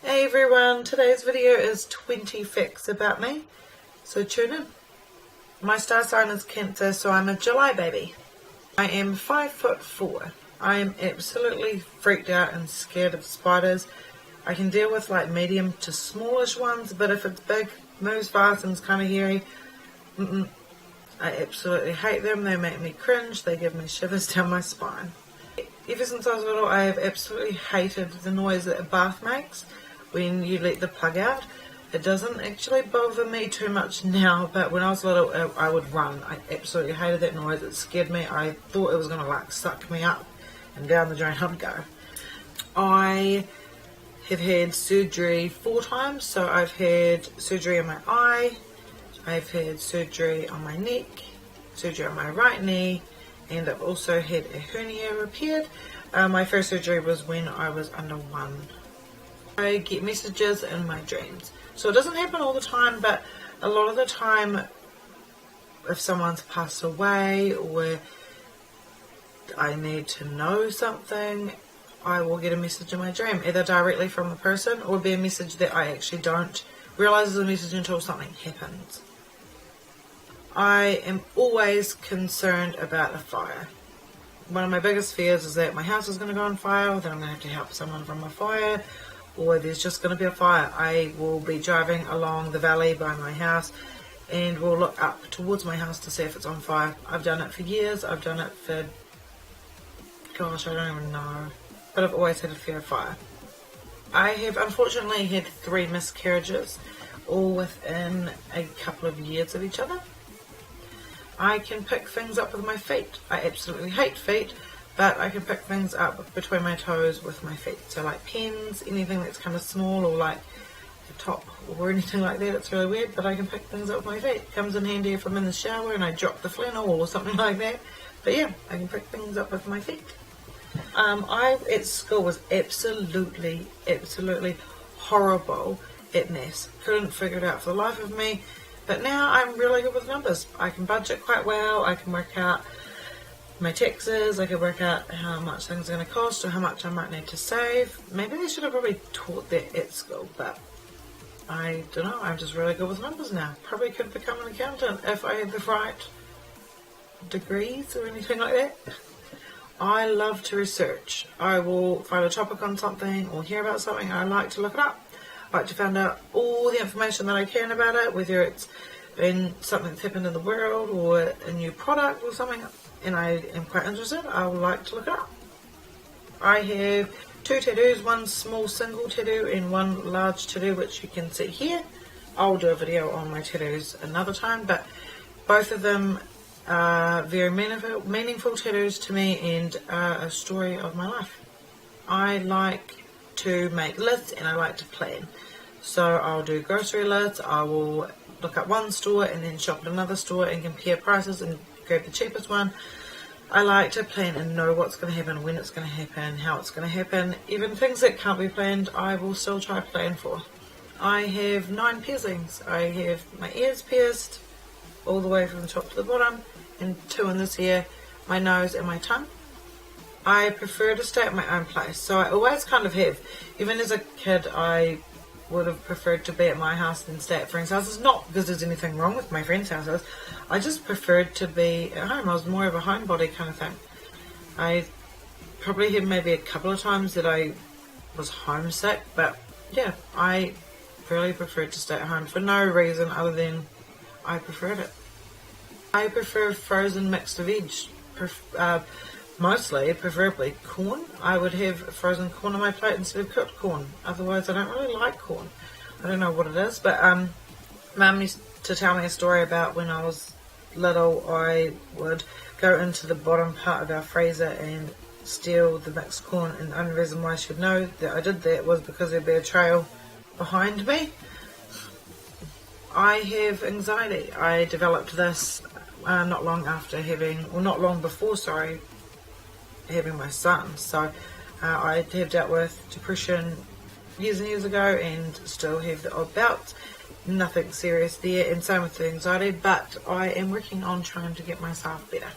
Hey everyone, today's video is 20 facts about me, so tune in. My star sign is Cancer, so I'm a July baby. I am 5'4". I am absolutely freaked out and scared of spiders. I can deal with like medium to smallish ones, but if it's big, moves fast and it's kind of hairy, I absolutely hate them. They make me cringe, they give me shivers down my spine. Ever since I was little, I have absolutely hated the noise that a bath makes when you let the plug out. It doesn't actually bother me too much now, but when I was little, I would run. I absolutely hated that noise. It scared me. I thought it was going to like suck me up and down the drain I'd go. I have had surgery 4 times. So I've had surgery on my eye, I've had surgery on my neck, surgery on my right knee, and I've also had a hernia repaired. My first surgery was when I was under 1. I get messages in my dreams. So it doesn't happen all the time, but a lot of the time, if someone's passed away or I need to know something, I will get a message in my dream, either directly from the person or be a message that I actually don't realise is a message until something happens. I am always concerned about a fire. One of my biggest fears is that my house is going to go on fire, or that I'm going to have to help someone from a fire, or there's just going to be a fire. I will be driving along the valley by my house and will look up towards my house to see if it's on fire. I've done it for years. I've done it for, gosh, I don't even know. But I've always had a fear of fire. I have unfortunately had 3 miscarriages, all within a couple of years of each other. I can pick things up with my feet. I absolutely hate feet, but I can pick things up between my toes with my feet. So like pens, anything that's kind of small, or like a top or anything like that. It's really weird, but I can pick things up with my feet. It comes in handy if I'm in the shower and I drop the flannel or something like that. But yeah, I can pick things up with my feet. I at school was absolutely horrible at maths. Couldn't figure it out for the life of me. But now I'm really good with numbers. I can budget quite well. I can work out my taxes. I can work out how much things are going to cost or how much I might need to save. Maybe they should have probably taught that at school, but I don't know. I'm just really good with numbers now. Probably could become an accountant if I had the right degrees or anything like that. I love to research. I will find a topic on something or hear about something. I like to look it up. I like to find out all the information that I can about it, whether it's in something that's happened in the world or a new product or something, and I am quite interested. I would like to look it up. I have 2 tattoos, 1 small single tattoo and 1 large tattoo, which you can see here. I'll do a video on my tattoos another time, but both of them are very meaningful tattoos to me and are a story of my life. I like to make lists and I like to plan. So I'll do grocery lists. I will look up one store and then shop at another store and compare prices and grab the cheapest one. I like to plan and know what's going to happen, when it's going to happen, how it's going to happen. Even things that can't be planned, I will still try to plan for. I have 9 piercings. I have my ears pierced all the way from the top to the bottom, and 2 in this ear, my nose and my tongue. I prefer to stay at my own place, so I always kind of have. Even as a kid, I would have preferred to be at my house than stay at friends' houses. Not because there's anything wrong with my friends' houses. I just preferred to be at home. I was more of a homebody kind of thing. I probably had maybe a couple of times that I was homesick, but yeah, I really preferred to stay at home for no reason other than I preferred it. I prefer frozen mixed veg. Mostly, preferably corn. I would have frozen corn on my plate instead of cooked corn. Otherwise, I don't really like corn. I don't know what it is, but Mum used to tell me a story about when I was little. I would go into the bottom part of our freezer and steal the mixed corn, and the only reason why she would know that I did that was because there'd be a trail behind me. I have anxiety. I developed this not long before having my son. So I have dealt with depression years and years ago and still have the odd bouts. Nothing serious there, and same with the anxiety, but I am working on trying to get myself better.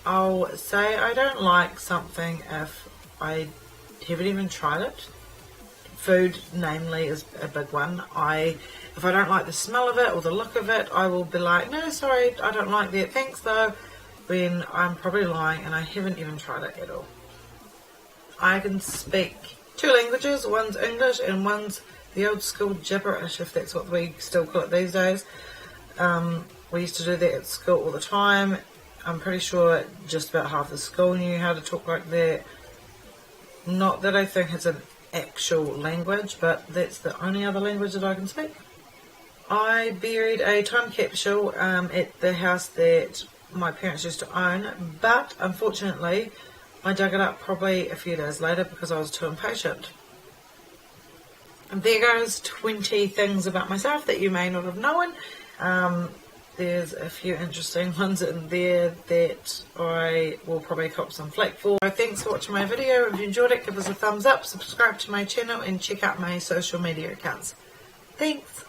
I'll say I don't like something if I haven't even tried it food, namely, is a big one. If I don't like the smell of it or the look of it, I will be like, no, sorry, I don't like that, thanks though, when I'm probably lying and I haven't even tried it at all. I can speak 2 languages, one's English and one's the old school gibberish, if that's what we still call it these days. We used to do that at school all the time. I'm pretty sure just about half the school knew how to talk like that. Not that I think it's an actual language, but that's the only other language that I can speak. I buried a time capsule at the house that my parents used to own, but unfortunately I dug it up probably a few days later because I was too impatient. And there goes 20 things about myself that you may not have known. There's a few interesting ones in there that I will probably cop some flack for. So thanks for watching my video. If you enjoyed it, give us a thumbs up, subscribe to my channel and check out my social media accounts. Thanks!